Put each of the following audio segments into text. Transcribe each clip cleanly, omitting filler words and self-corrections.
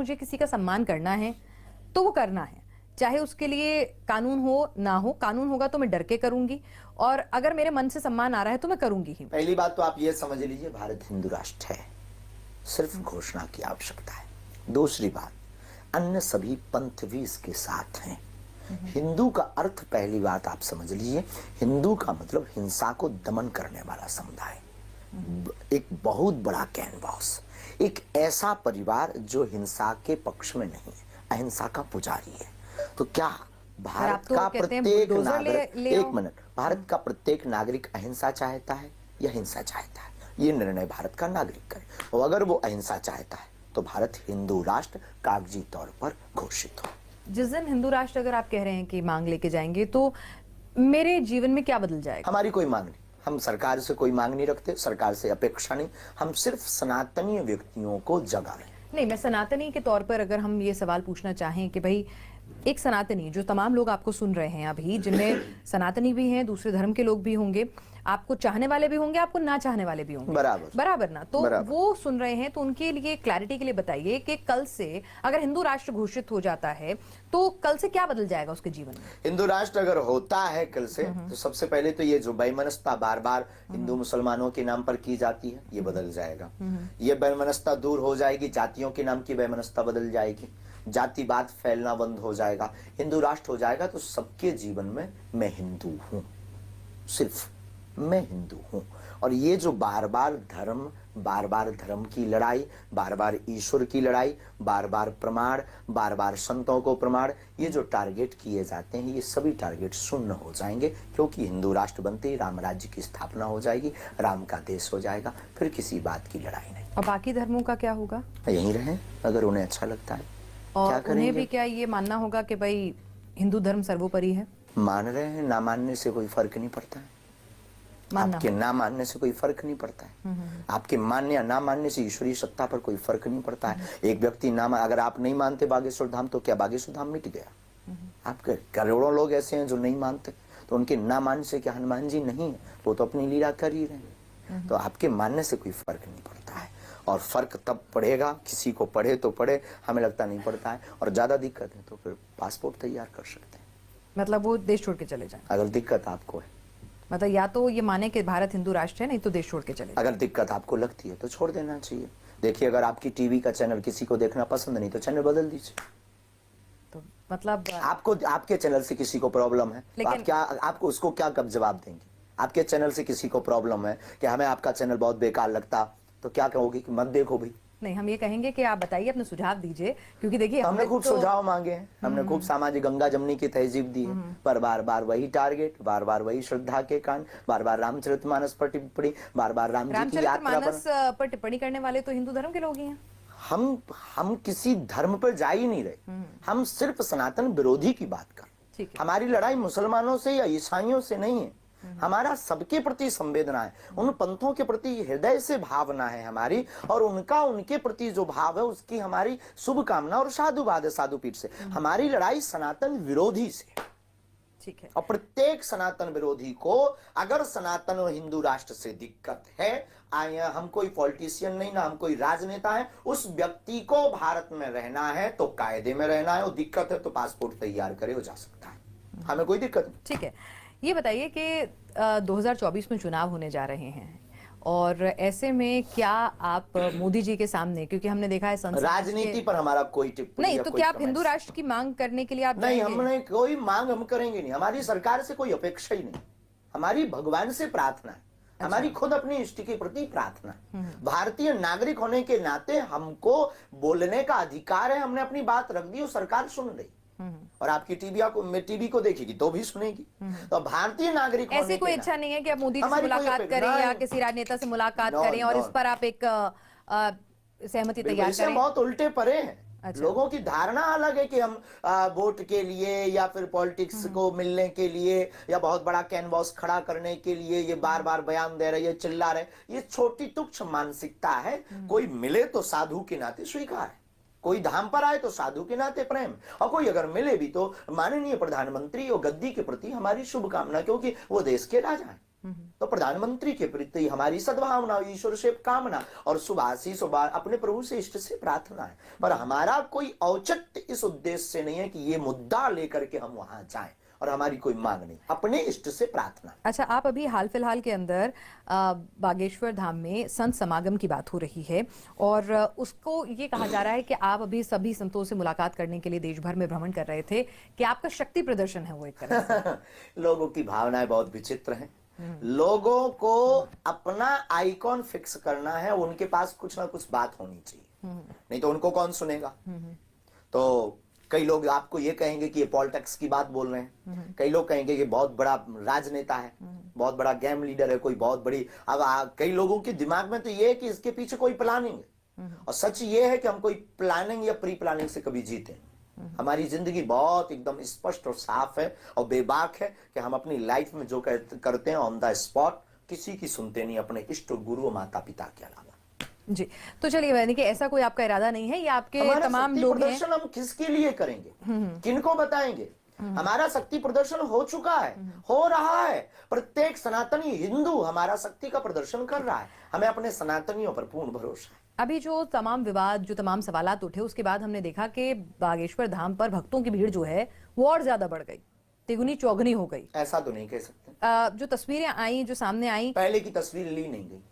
मुझे किसी का सम्मान करना है तो वो करना है, चाहे उसके लिए कानून हो ना हो। कानून होगा तो मैं डर के करूंगी, और अगर मेरे मन से सम्मान आ रहा है तो मैं करूंगी ही। पहली बात तो आप ये समझ लीजिए, भारत हिंदू राष्ट्र है, सिर्फ घोषणा की आवश्यकता है। दूसरी बात, अन्य सभी पंथ भी इसके साथ हैं। हिंदू का अर्थ पहली बात आप समझ लीजिए, हिंदू का मतलब हिंसा को दमन करने वाला समुदाय, एक बहुत बड़ा कैनवास, एक ऐसा परिवार जो हिंसा के पक्ष में नहीं है, अहिंसा का पुजारी है। तो क्या भारत का प्रत्येक नागरिक, एक मिनट, भारत का प्रत्येक नागरिक अहिंसा चाहता है या हिंसा चाहता है? ये निर्णय भारत का नागरिक करे, और अगर वो अहिंसा चाहता है तो भारत हिंदू राष्ट्र कागजी तौर पर घोषित हो। जिस दिन हिंदू राष्ट्र अगर आप कह रहे हैं कि मांग लेके जाएंगे, तो मेरे जीवन में क्या बदल जाएगा? हमारी कोई मांग नहीं, हम सरकार से कोई मांग नहीं रखते, सरकार से अपेक्षा नहीं, हम सिर्फ सनातनीय व्यक्तियों को जगा रहे हैं। नहीं, मैं सनातनी के तौर पर अगर हम ये सवाल पूछना चाहें कि भाई एक सनातनी, जो तमाम लोग आपको सुन रहे हैं अभी, जिनमें सनातनी भी हैं, दूसरे धर्म के लोग भी होंगे, आपको चाहने वाले भी होंगे, आपको ना चाहने वाले भी होंगे, बराबर ना, तो बराबर। वो सुन रहे हैं, तो उनके लिए क्लैरिटी के लिए बताइए कि कल से अगर हिंदू राष्ट्र घोषित हो जाता है तो कल से क्या बदल जाएगा उसके जीवन में? हिंदू राष्ट्र अगर होता है कल से, तो सबसे पहले तो ये जो वैमनस्यता बार बार हिंदू मुसलमानों के नाम पर की जाती है, ये बदल जाएगा। ये वैमनस्यता दूर हो जाएगी, जातियों के नाम की वैमनस्यता बदल जाएगी, जातिवाद फैलना बंद हो जाएगा। हिंदू राष्ट्र हो जाएगा तो सबके जीवन में मैं हिंदू हूं, सिर्फ मैं हिंदू हूं। और ये जो बार बार धर्म की लड़ाई, बार बार ईश्वर की लड़ाई, बार बार प्रमाण, बार बार संतों को प्रमाण, ये जो टारगेट किए जाते हैं, ये सभी टारगेट शून्य हो जाएंगे, क्योंकि हिंदू राष्ट्र बनते ही राम राज्य की स्थापना हो जाएगी, राम का देश हो जाएगा, फिर किसी बात की लड़ाई नहीं। और बाकी धर्मों का क्या होगा? यहीं रहें अगर उन्हें अच्छा लगता है। और उन्हें भी क्या ये मानना होगा कि भाई हिंदू धर्म सर्वोपरि है? मान रहे हैं, ना मानने से कोई फर्क नहीं पड़ता है। आपके ना मानने से कोई फर्क नहीं पड़ता है। आपके मानने या ना मानने से ईश्वरीय सत्ता पर कोई फर्क नहीं पड़ता है। एक व्यक्ति ना अगर आप नहीं मानते बागेश्वर धाम, तो क्या बागेश्वर धाम मिट गया? आपके करोड़ों लोग ऐसे हैं जो नहीं मानते, तो उनके ना मानने से क्या हनुमान जी नहीं है? वो तो अपनी लीला कर ही रहे हैं। तो आपके मानने से कोई फर्क नहीं पड़ता है, और फर्क तब पड़ेगा, किसी को पड़े तो पड़े, हमें लगता नहीं पड़ता है। और ज्यादा दिक्कत है तो फिर पासपोर्ट तैयार कर सकते हैं, मतलब वो देश छोड़ के चले जाएं अगर दिक्कत आपको है। मतलब या तो ये माने कि भारत हिंदू राष्ट्र है, नहीं तो देश छोड़ के चले जाएं। अगर दिक्कत आपको लगती है तो छोड़ देना चाहिए। देखिए, अगर आपकी टीवी का चैनल किसी को देखना पसंद नहीं तो चैनल बदल दीजिए। तो मतलब आपको, आपके चैनल से किसी को प्रॉब्लम है तो आप क्या, आपको उसको क्या कब जवाब देंगे? आपके चैनल से किसी को प्रॉब्लम है कि हमें आपका चैनल बहुत बेकार लगता, तो क्या कहोगे कि मत देखो भाई? नहीं, हम ये कहेंगे कि आप बताइए, अपने सुझाव दीजिए, क्योंकि देखिए हमने खूब सुझाव मांगे हैं, हमने खूब सामाजिक गंगा जमनी की तहजीब दी है, पर बार बार वही टारगेट, बार बार वही श्रद्धा के कांड, बार बार रामचरितमानस पर टिप्पणी, बार बार राम जी की यात्रा पर टिप्पणी करने वाले तो हिंदू धर्म के लोग ही हैं। हम किसी धर्म पर जा ही नहीं रहे, हम सिर्फ सनातन विरोधी की बात कर रहे हैं। हमारी लड़ाई मुसलमानों से या ईसाइयों से नहीं है, हमारा सबके प्रति संवेदना है, उन पंथों के प्रति हृदय से भावना है हमारी, और उनका उनके प्रति जो भाव है उसकी हमारी शुभकामना और साधुवाद है साधुपीठ से। हमारी लड़ाई सनातन विरोधी से, ठीक है। और प्रत्येक सनातन विरोधी को अगर सनातन और हिंदू राष्ट्र से दिक्कत है, हम कोई पॉलिटिशियन नहीं, ना हम कोई राजनेता है, उस व्यक्ति को भारत में रहना है तो कायदे में रहना है, और दिक्कत है तो पासपोर्ट तैयार करे, हो जा सकता है, हमें कोई दिक्कत नहीं। ठीक है, ये बताइए कि 2024 में चुनाव होने जा रहे हैं, और ऐसे में क्या आप मोदी जी के सामने, क्योंकि हमने देखा है संसद राजनीति पर हमारा कोई टिप्पणी नहीं, तो क्या आप हिंदू राष्ट्र की मांग करने के लिए आप नहीं, हमने कोई मांग हम करेंगे नहीं, हमारी सरकार से कोई अपेक्षा ही नहीं, हमारी भगवान से प्रार्थना है, हमारी खुद अपनी इष्ट के प्रति प्रार्थना है। भारतीय नागरिक होने के नाते हमको बोलने का अधिकार है, हमने अपनी बात रख दी और सरकार सुन रही, और आपकी टीवी को देखेगी तो भी सुनेगी। तो भारतीय नागरिक ऐसी कोई इच्छा नहीं है कि आप मोदी जी से मुलाकात करें या किसी राजनेता से मुलाकात करें और इस पर आप एक सहमति तैयार करें? बहुत उल्टे परे हैं। अच्छा। लोगों की धारणा अलग है कि हम वोट के लिए या फिर पॉलिटिक्स को मिलने के लिए या बहुत बड़ा कैनवास खड़ा करने के लिए ये बार बार बयान दे रहे, ये चिल्ला रहे, ये छोटी तुच्छ मानसिकता है। कोई मिले तो साधु के नाते स्वीकार है, कोई धाम पर आए तो साधु के नाते प्रेम, और कोई अगर मिले भी तो माननीय प्रधानमंत्री और गद्दी के प्रति हमारी शुभकामना, क्योंकि वो देश के राजा हैं। तो प्रधानमंत्री के प्रति हमारी सद्भावना, ईश्वर से कामना और शुभाशीष अपने प्रभु से इष्ट से प्रार्थना है। पर हमारा कोई औचित्य इस उद्देश्य से नहीं है कि ये मुद्दा लेकर के हम वहां जाएं, और हमारी कोई मांग नहीं, अपने इष्ट से प्रार्थना। अच्छा, आप अभी हाल फिलहाल के अंदर बागेश्वर धाम में संत समागम की बात हो रही है और उसको ये कहा जा रहा है कि आप अभी सभी संतों से मुलाकात करने के लिए देश भर में भ्रमण कर रहे थे, कि आपका शक्ति प्रदर्शन है वो एक तरह से। लोगों की भावनाएं बहुत विचित्र हैं। लोगों को अपना आइकॉन फिक्स करना है, उनके पास कुछ ना कुछ बात होनी चाहिए, नहीं तो उनको कौन सुनेगा। तो कई लोग आपको ये कहेंगे कि ये पॉलिटिक्स की बात बोल रहे हैं, कई लोग कहेंगे कि बहुत बड़ा राजनेता है, बहुत बड़ा गेम लीडर है, कोई बहुत बड़ी। अब कई लोगों के दिमाग में तो ये है कि इसके पीछे कोई प्लानिंग है, और सच ये है कि हम कोई प्लानिंग या प्री प्लानिंग से कभी जीते। हमारी जिंदगी बहुत एकदम स्पष्ट और साफ है और बेबाक है कि हम अपनी लाइफ में जो करते हैं ऑन द स्पॉट, किसी की सुनते नहीं, अपने इष्ट गुरु माता पिता के अलावा। जी, तो चलिए, यानी कि ऐसा कोई आपका इरादा नहीं है, ये आपके तमाम लोग हैं। प्रदर्शन हम किसके लिए करेंगे, किनको बताएंगे? हमारा शक्ति प्रदर्शन हो चुका है, हो रहा है। प्रत्येक सनातनी हिंदू हमारा शक्ति का प्रदर्शन कर रहा है। हमें अपने सनातनियों पर पूर्ण भरोसा है। अभी जो तमाम विवाद, जो तमाम सवालात उठे, उसके बाद हमने देखा कि बागेश्वर धाम पर भक्तों की भीड़ जो है वो और ज्यादा बढ़ गई, तिगुनी चौगुनी हो गई। ऐसा तो नहीं कह सकते। जो तस्वीरें आई, जो सामने आई, पहले की तस्वीर ली नहीं गई।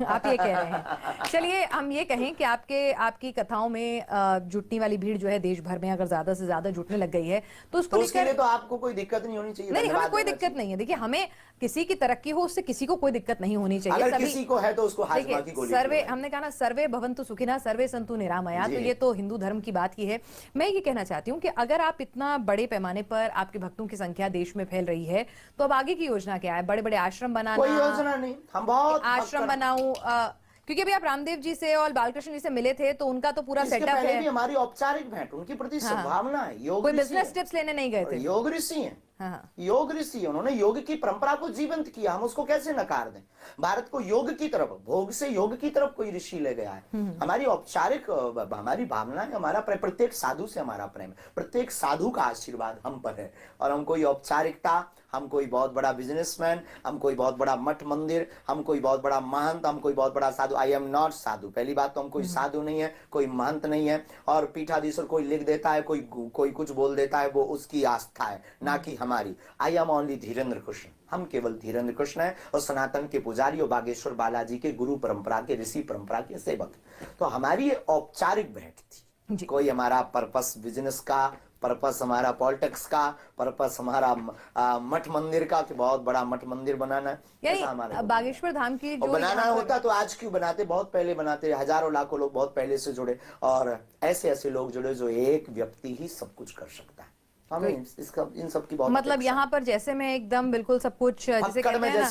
आप ये कह रहे हैं। चलिए हम ये कहें कि आपकी कथाओं में जुटने वाली भीड़ जो है देश भर में अगर ज्यादा से ज्यादा जुटने लग गई है, तो उसको उसके लिए तो आपको कोई दिक्कत नहीं होनी चाहिए। नहीं, हमें कोई दिक्कत नहीं है। देखिए, हमें किसी की तरक्की हो, उससे किसी को कोई दिक्कत नहीं होनी चाहिए। अगर किसी को है तो उसको हाजमा की गोली। सर्वे, हमने कहा ना, सर्वे भवन्तु सुखिनः सर्वे सन्तु निरामया, तो ये तो हिंदू धर्म की बात की है। मैं ये कहना चाहती हूँ कि अगर आप इतना बड़े पैमाने पर आपके भक्तों की संख्या देश में फैल रही है, तो अब आगे की योजना क्या है? बड़े बड़े आश्रम बनाना? कोई योजना नहीं। हम बहुत आश्रम बनाऊं, क्योंकि अभी आप रामदेव जी से और बालकृष्ण जी से मिले थे, तो उनका तो पूरा सेटअप है। हमारी औपचारिक भेंट, उनके प्रति संभावना है। योग कोई बिजनेस टिप्स लेने नहीं गए थे। योग ऋषि हैं। हाँ। योग ऋषि, उन्होंने योग की परंपरा को जीवंत किया, हम उसको कैसे नकार दें? भारत को योग की तरफ, भोग से योग की तरफ कोई ऋषि ले गया है। हमारी औपचारिक, हमारी भावना है, हमारा प्रत्येक साधु से हमारा प्रेम, प्रत्येक साधु का आशीर्वाद हम पर है। और हम कोई औपचारिकता, हम कोई बहुत बड़ा बिजनेसमैन, हम कोई बहुत बड़ा मठ मंदिर, हम कोई बहुत बड़ा महंत, हम कोई बहुत बड़ा साधु। आई एम नॉट साधु। पहली बात तो हम कोई साधु नहीं है, कोई महंत नहीं है। और पीठाधीश्वर कोई लिख देता है, कोई कुछ बोल देता है, वो उसकी आस्था है, ना कि हमारी। I am only Dhirendra Krishna. हम केवल धीरेन्द्र कृष्ण है और सनातन के पुजारी और बागेश्वर बालाजी के गुरु परंपरा के, ऋषि परंपरा के सेवक। तो हमारी औपचारिक भेंट थी। कोई हमारा पर्पस बिजनेस का, पर्पस हमारा पॉलिटिक्स का, पर्पस हमारा मठ मंदिर का, कि बहुत बड़ा मठ मंदिर बनाना है, ऐसा हमारा बागेश्वर धाम की जो बनाना होता तो आज क्यों बनाते? बहुत पहले बनाते। हजारों लाखों लोग बहुत पहले से जुड़े, और ऐसे ऐसे लोग जुड़े जो एक व्यक्ति ही सब कुछ कर सकता है। हमें इन सब की बहुत, मतलब यहाँ पर जैसे मैं एकदम बिल्कुल सब कुछ जैसे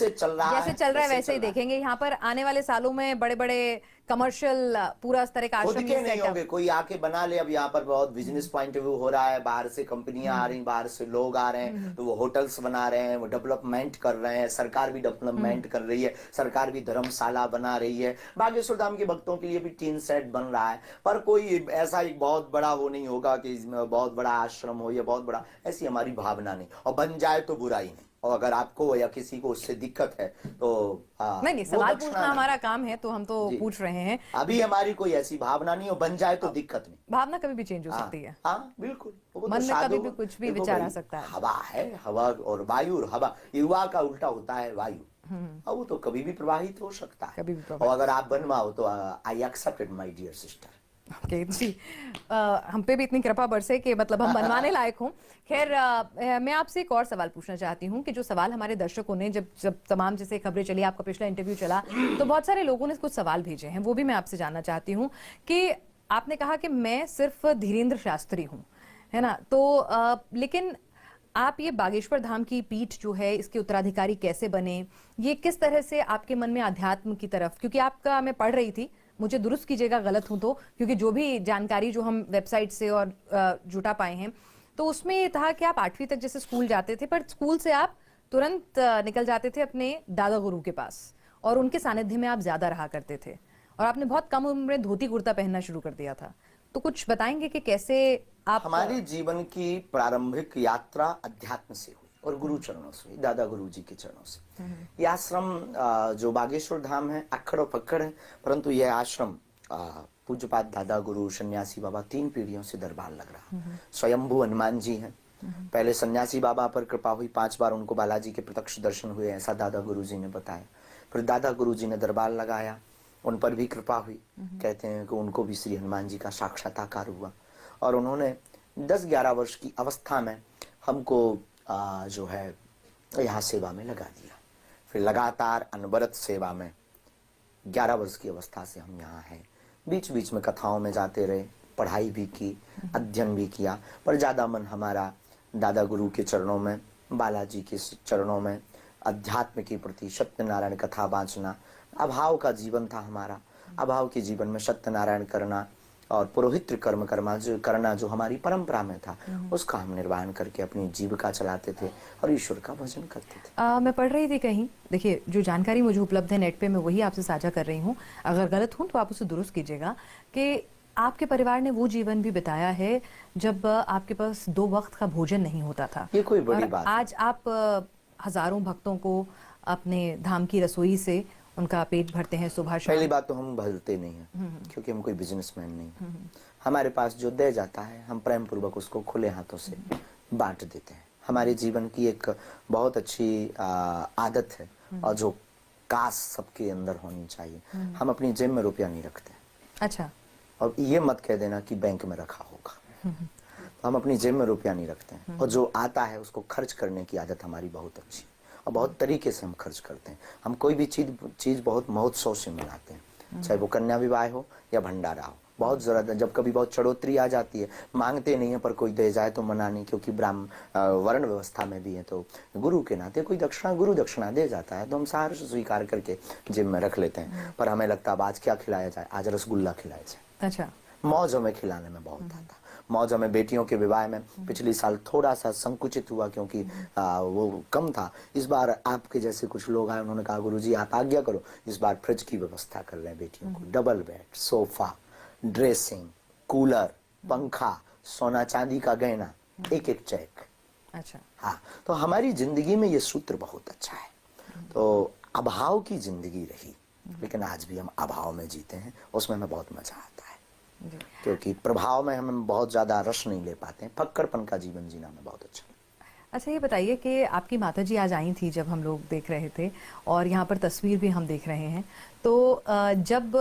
चल रहा है वैसे ही देखेंगे। यहाँ पर आने वाले सालों में बड़े बड़े कमर्शियल पूरा इस तरह का खुद के नहीं होंगे, कोई आके बना ले। अब यहाँ पर बहुत बिजनेस पॉइंट ऑफ व्यू हो रहा है, बाहर से कंपनियां आ रही, बाहर से लोग आ रहे हैं, तो वो होटल्स बना रहे हैं, वो डेवलपमेंट कर रहे हैं। सरकार भी डेवलपमेंट कर रही है, सरकार भी धर्मशाला बना रही है। बागेश्वर धाम के भक्तों के लिए भी टीन सेट बन रहा है। पर कोई ऐसा एक बहुत बड़ा वो नहीं होगा कि बहुत बड़ा आश्रम हो या बहुत बड़ा, ऐसी हमारी भावना नहीं। और बन जाए तो बुराई नहीं। और अगर आपको या किसी को उससे दिक्कत है तो नहीं, सवाल पूछना हमारा काम है, तो हम तो पूछ रहे हैं। अभी हमारी कोई ऐसी भावना नहीं हो, बन जाए तो दिक्कत नहीं। भावना कभी भी चेंज हो सकती है। हाँ, बिल्कुल। मन में कभी भी कुछ भी विचार आ सकता है। हवा है, हवा और वायु, और हवा, युवा का उल्टा होता है वायु। वो तो कभी भी प्रवाहित हो सकता है। और अगर आप बनवाओ तो I accepted my dear sister. Okay जी, हम पे भी इतनी कृपा बरसे कि मतलब हम बनवाने लायक हों। खैर, मैं आपसे एक और सवाल पूछना चाहती हूँ कि जो सवाल हमारे दर्शकों ने, जब तमाम जैसे खबरें चली, आपका पिछला इंटरव्यू चला, तो बहुत सारे लोगों ने कुछ सवाल भेजे हैं, वो भी मैं आपसे जानना चाहती हूँ। कि आपने कहा कि मैं सिर्फ धीरेन्द्र शास्त्री हूँ, है ना, तो लेकिन आप ये बागेश्वर धाम की पीठ जो है, इसके उत्तराधिकारी कैसे बने? ये किस तरह से आपके मन में अध्यात्म की तरफ, क्योंकि आपका, मैं पढ़ रही थी, मुझे दुरुस्त कीजिएगा गलत हूं तो, क्योंकि जो भी जानकारी जो हम वेबसाइट से और जुटा पाए हैं, तो उसमें ये था कि आप 8वीं तक जैसे स्कूल जाते थे, पर स्कूल से आप तुरंत निकल जाते थे अपने दादा गुरु के पास, और उनके सानिध्य में आप ज्यादा रहा करते थे, और आपने बहुत कम उम्र में धोती कुर्ता पहनना शुरू कर दिया था। तो कुछ बताएंगे कि कैसे आप? हमारी जीवन की प्रारंभिक यात्रा अध्यात्म से हुई, और गुरु चरणों से, दादा गुरु जी के चरणों से। ये आश्रम जो बागेश्वर धाम है, अक्खड़ और पक्खड़ है, परंतु यह आश्रम पूज्यपाद दादा गुरु सन्यासी बाबा 3 पीढ़ियों से दरबार लग रहा है। स्वयंभू हनुमान जी हैं। पहले सन्यासी बाबा पर कृपा हुई, 5 बार उनको बालाजी के प्रत्यक्ष दर्शन हुए, ऐसा दादा गुरु जी ने बताया। फिर दादा गुरु जी ने दरबार लगाया, उन पर भी कृपा हुई। कहते हैं कि उनको भी श्री हनुमान जी का साक्षात्कार हुआ और उन्होंने 10-11 वर्ष की अवस्था में हमको जो है यहाँ सेवा में लगा दिया। फिर लगातार अनवरत सेवा में 11 वर्ष की अवस्था से हम यहाँ हैं। बीच बीच में कथाओं में जाते रहे, पढ़ाई भी की, अध्ययन भी किया, पर ज़्यादा मन हमारा दादा गुरु के चरणों में, बालाजी के चरणों में, अध्यात्म के प्रति, सत्यनारायण कथा वाचना। अभाव का जीवन था हमारा, अभाव के जीवन में सत्यनारायण करना और पुरोहित्र कर्म करना जो हमारी परंपरा में था, उसका हम निर्वहन करके अपनी जीविका चलाते थे और ईश्वर का भजन करते थे। मैं पढ़ रही थी कहीं, देखिए जो जानकारी मुझे उपलब्ध है नेट पे, मैं वही आपसे साझा कर रही हूँ, अगर गलत हूँ तो आप उसे दुरुस्त कीजिएगा, कि आपके परिवार ने वो जीवन भी बिताया है जब आपके पास 2 वक्त का भोजन नहीं होता था। ये कोई बड़ी बात आज आप हजारों भक्तों को अपने धाम की रसोई से उनका पेट भरते हैं सुबह शाम। पहली बात तो हम भरते नहीं हैं, क्योंकि हम कोई बिजनेसमैन नहीं हैं। हमारे पास जो दे जाता है, हम प्रेम पूर्वक उसको खुले हाथों से बांट देते हैं। हमारे जीवन की एक बहुत अच्छी आदत है और जो काश सबके अंदर होनी चाहिए। हम अपनी जेब में रुपया नहीं रखते। अच्छा। और ये मत कह देना कि बैंक में रखा होगा। तो हम अपनी जेब में रुपया नहीं रखते हैं और जो आता है उसको खर्च करने की आदत हमारी बहुत अच्छी है और बहुत तरीके से हम खर्च करते हैं। हम कोई भी चीज बहुत महोत्सव से मनाते हैं, चाहे वो कन्या विवाह हो या भंडारा हो। बहुत जरूरत है, जब कभी बहुत चढ़ोतरी आ जाती है, मांगते नहीं है पर कोई दे जाए तो मना नहीं, क्योंकि ब्राह्मण वर्ण व्यवस्था में भी है, तो गुरु के नाते कोई दक्षिणा, गुरु दक्षिणा दे जाता है तो हम सारे स्वीकार करके जेब में रख लेते हैं। पर हमें लगता है आज क्या खिलाया जाए, आज रसगुल्ला खिलाया जाए। अच्छा। मौज हमें खिलाने में बहुत आता। मौज हमें बेटियों के विवाह में पिछले साल थोड़ा सा संकुचित हुआ, क्योंकि वो कम था। इस बार आपके जैसे कुछ लोग आए, उन्होंने कहा गुरुजी आप आज्ञा करो, इस बार फ्रिज की व्यवस्था कर रहे हैं बेटियों को। Double bed, sofa, dressing, cooler, पंखा, सोना चांदी का गहना, एक चेक। अच्छा। हाँ, तो हमारी जिंदगी में ये सूत्र बहुत अच्छा है। तो अभाव की जिंदगी रही, लेकिन आज भी हम अभाव में जीते हैं, उसमें हमें बहुत मजा आता है, क्योंकि प्रभाव में हम बहुत ज्यादा रस नहीं ले पाते हैं। फक्कड़पन का जीवन जीना में बहुत अच्छा। अच्छा, ये बताइए कि आपकी माताजी आज आई थी जब हम लोग देख रहे थे, और यहाँ पर तस्वीर भी हम देख रहे हैं, तो जब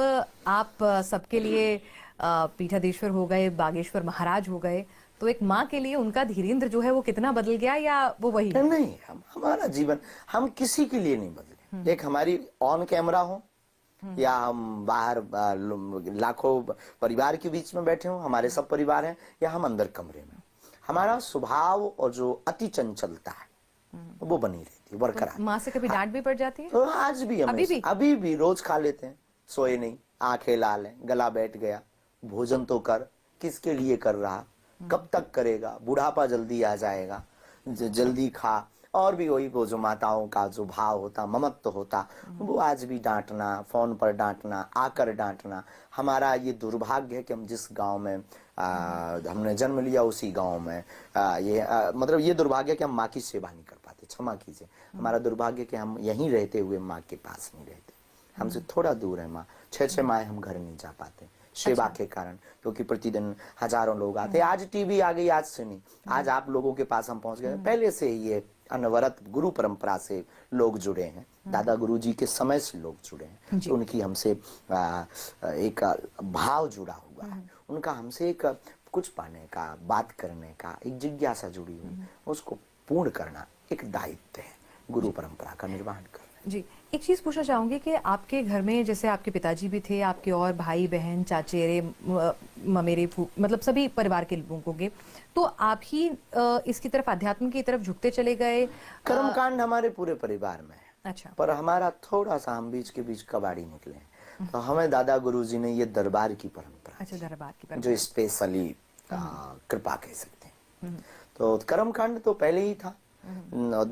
आप सबके लिए पीठाधीश्वर हो गए, बागेश्वर महाराज हो गए, तो एक माँ के लिए उनका धीरेन्द्र जो है वो कितना बदल गया, या वो वही? नहीं, हमारा जीवन हम किसी के लिए नहीं बदले। एक हमारी ऑन कैमरा हो या हम बाहर लाखों परिवार के बीच में बैठे हों, हमारे सब परिवार हैं, या हम अंदर कमरे में, हमारा स्वभाव और जो अति चंचलता है वो बनी रहती है, बरकरार। माँ से कभी डांट भी पड़ जाती है? तो आज भी, अभी भी रोज खा लेते हैं, सोए नहीं, आंखें लाल हैं, गला बैठ गया, भोजन तो कर, किसके लिए कर रहा, कब तक करेगा, बुढ़ापा जल्दी आ जाएगा, जल्दी खा। और भी वही वो जो माताओं का जो भाव होता, ममत्व होता, वो आज भी डांटना, फोन पर डांटना, आकर डांटना। हमारा ये दुर्भाग्य है कि हम जिस गांव में हमने जन्म लिया, उसी गांव में मतलब ये दुर्भाग्य है कि हम माँ की सेवा नहीं कर पाते। क्षमा कीजिए, हमारा दुर्भाग्य कि हम यहीं रहते हुए माँ के पास नहीं रहते, हमसे थोड़ा दूर है माँ। 6 माह हम घर नहीं जा पाते सेवा के कारण, क्योंकि प्रतिदिन हजारों लोग आते। आज टीवी आ गई, आज से नहीं, आज आप लोगों के पास हम पहुंच गए। पहले से ही ये अनवरत गुरु परंपरा से लोग जुड़े हैं, दादा गुरु जी के समय से लोग जुड़े हैं, तो उनकी हमसे एक भाव जुड़ा हुआ है, उनका हमसे एक कुछ पाने का, बात करने का एक जिज्ञासा जुड़ी हुई, उसको पूर्ण करना एक दायित्व है, गुरु परंपरा का निर्वहन करना। जी, एक चीज पूछना चाहूंगी कि आपके घर में जैसे आपके पिताजी भी थे, आपके और भाई बहन, चाचेरे, ममेरे, मतलब सभी परिवार के लोगों के, तो आप ही इसकी तरफ, अध्यात्म की तरफ झुकते चले गए? कर्मकांड हमारे पूरे परिवार में है। अच्छा। पर हमारा थोड़ा सा हम बीच के बीच कबाड़ी निकले हैं, तो हमें दादा गुरुजी ने ये दरबार की परंपरा, अच्छा, दरबार की परंपरा, जो स्पेशली कृपा कह सकते हैं। तो कर्मकांड तो पहले ही था,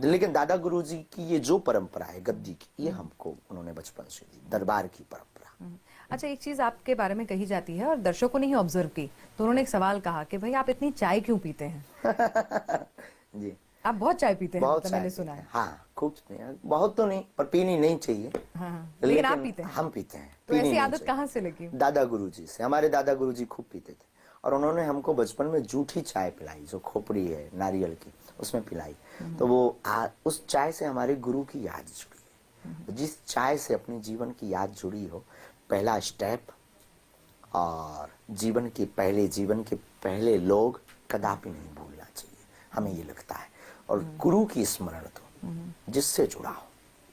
लेकिन दादा गुरुजी की ये जो परंपरा है गद्दी की, ये हमको उन्होंने बचपन से दी, दरबार की परंपरा। अच्छा, एक चीज आपके बारे में कही जाती है और दर्शकों ने ही ऑब्जर्व की, तो उन्होंने एक सवाल कहा कि भाई आप इतनी चाय क्यों पीते हैं? जी, आप बहुत चाय पीते हैं, बहुत मतलब चाय मैंने पीते सुना है। हैं। हाँ, खूब पीते हैं। बहुत तो नहीं, पर पीनी नहीं चाहिए। हाँ हाँ, लेकिन आप पीते हैं। हम पीते हैं, तो पीनी ऐसी नहीं आदत चाहिए। कहाँ से लगी? दादा गुरुजी से। हमारे दादा गुरुजी खूब पीते थे, और उन्होंने हमको बचपन में जूठी चाय पिलाई, जो खोपड़ी है नारियल की, उसमें पिलाई। तो वो उस चाय से हमारे गुरु की याद जुड़ी है। तो जिस चाय से अपने जीवन की याद जुड़ी हो, पहला स्टेप और जीवन के पहले लोग कदापि नहीं भूलना चाहिए, हमें ये लगता है। और गुरु की स्मरण तो जिससे जुड़ा हो,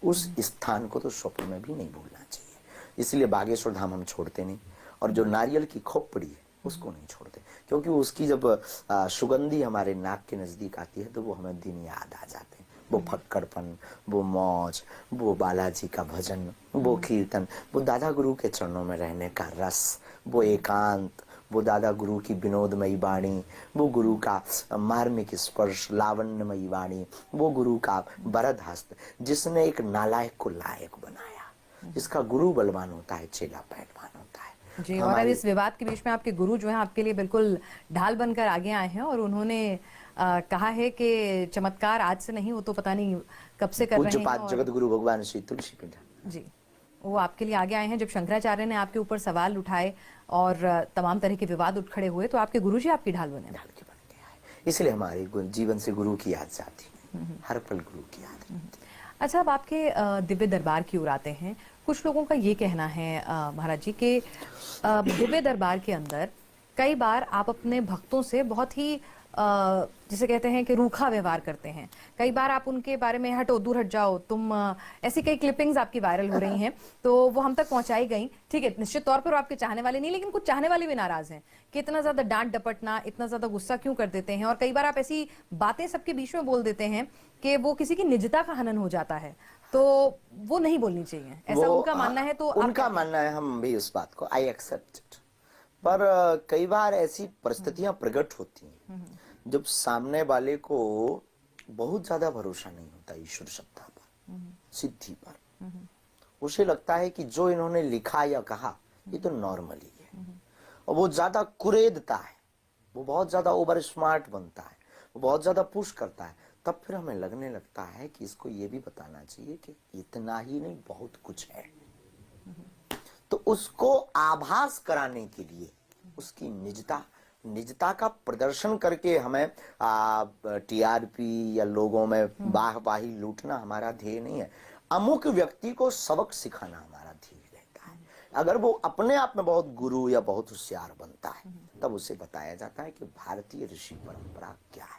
उस स्थान को तो स्वप्न में भी नहीं भूलना चाहिए। इसलिए बागेश्वर धाम हम छोड़ते नहीं, और जो नारियल की खोपड़ी है उसको नहीं छोड़ते, क्योंकि उसकी जब सुगंधी हमारे नाक के नजदीक आती है तो वो हमें दिन याद आ जाते हैं। वो फक्कड़पन, वो मौज, वो बालाजी का भजन, वो कीर्तन, वो दादा गुरु के चरणों में रहने का रस, वो एकांत, वो दादा गुरु की विनोदमयी वाणी, वो गुरु का मार्मिक स्पर्श, लावण्यमयी वाणी, वो गुरु का वरद हस्त, जिसने एक नालायक को लायक बनाया। जिसका गुरु बलवान होता है, चेला पहलवान होता है। जी, और अब इस विवाद के बीच में आपके गुरु जो हैं आपके लिए बिल्कुल ढाल बनकर आगे आए हैं, और उन्होंने कहा है कि चमत्कार आज से नहीं, वो तो पता नहीं कब से कर रहे हैं। पूज्यपाद जगत गुरु भगवान श्री तुलसी पिंडा जी, वो आपके लिए आगे आए हैं। जब शंकराचार्य ने आपके ऊपर सवाल उठाए और तमाम तरह के विवाद उठ खड़े हुए, तो आपके गुरुजी आपकी ढाल बने। ढाल के बन गया है। इसलिए हमारे जीवन से गुरु की याद जाती है, हर पल गुरु की याद रहती है। अच्छा, अब आपके दिव्य दरबार की ओर आते हैं। कुछ लोगों का ये कहना है महाराज जी कि दिव्य दरबार के अंदर कई बार आप अपने भक्तों से बहुत ही जिसे कहते हैं कि रूखा व्यवहार करते हैं। कई बार आप उनके बारे में हटो, दूर हट जाओ तुम, ऐसी कई क्लिपिंग्स आपकी वायरल हो रही हैं, तो वो हम तक पहुंचाई गई। ठीक है, निश्चित तौर पर वो आपके चाहने वाले नहीं, लेकिन कुछ चाहने वाले भी नाराज हैं कि इतना ज्यादा डांट डपटना, इतना ज्यादा गुस्सा क्यों कर देते हैं। और कई बार आप ऐसी बातें सबके बीच में बोल देते हैं कि वो किसी की निजता का हनन हो जाता है, तो वो नहीं बोलनी चाहिए, ऐसा उनका मानना है। तो उनका मानना है, हम भी उस बात को आई एक्सेप्ट इट। पर कई बार ऐसी परिस्थितियां प्रकट होती हैं जब सामने वाले को बहुत ज्यादा भरोसा नहीं होता ईश्वर सत्ता पर, सिद्धि पर। उसे लगता है कि जो इन्होंने लिखा या कहा ये तो नॉर्मल ही है, और वो ज्यादा कुरेदता है, वो बहुत ज्यादा ओवर स्मार्ट बनता है, वो बहुत ज्यादा पुश करता है। तब फिर हमें लगने लगता है कि इसको ये भी बताना चाहिए कि इतना ही नहीं, बहुत कुछ है। तो उसको आभास कराने के लिए उसकी निजता का प्रदर्शन करके हमें टीआरपी या लोगों में वाहवाही लूटना हमारा ध्येय नहीं है। अमुक व्यक्ति को सबक सिखाना हमारा ध्येय रहता है। अगर वो अपने आप में बहुत गुरु या बहुत होशियार बनता है, तब उसे बताया जाता है कि भारतीय ऋषि परंपरा क्या है।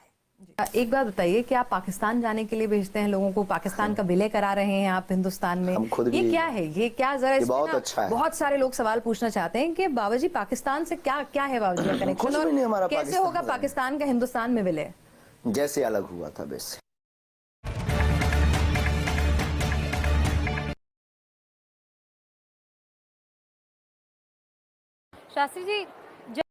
एक बात बताइए कि आप पाकिस्तान जाने के लिए भेजते हैं लोगों को, पाकिस्तान का विलय करा रहे हैं आप हिंदुस्तान में, हम खुद ये भी, क्या है, ये क्या, जरा इसमें बहुत ना अच्छा है। बहुत सारे लोग सवाल पूछना चाहते हैं कि बाबा जी पाकिस्तान से क्या क्या है बाबा जी का कनेक्शन, और कैसे होगा पाकिस्तान का हिंदुस्तान में विलय? जैसे अलग हुआ था वैसे। शास्त्री जी,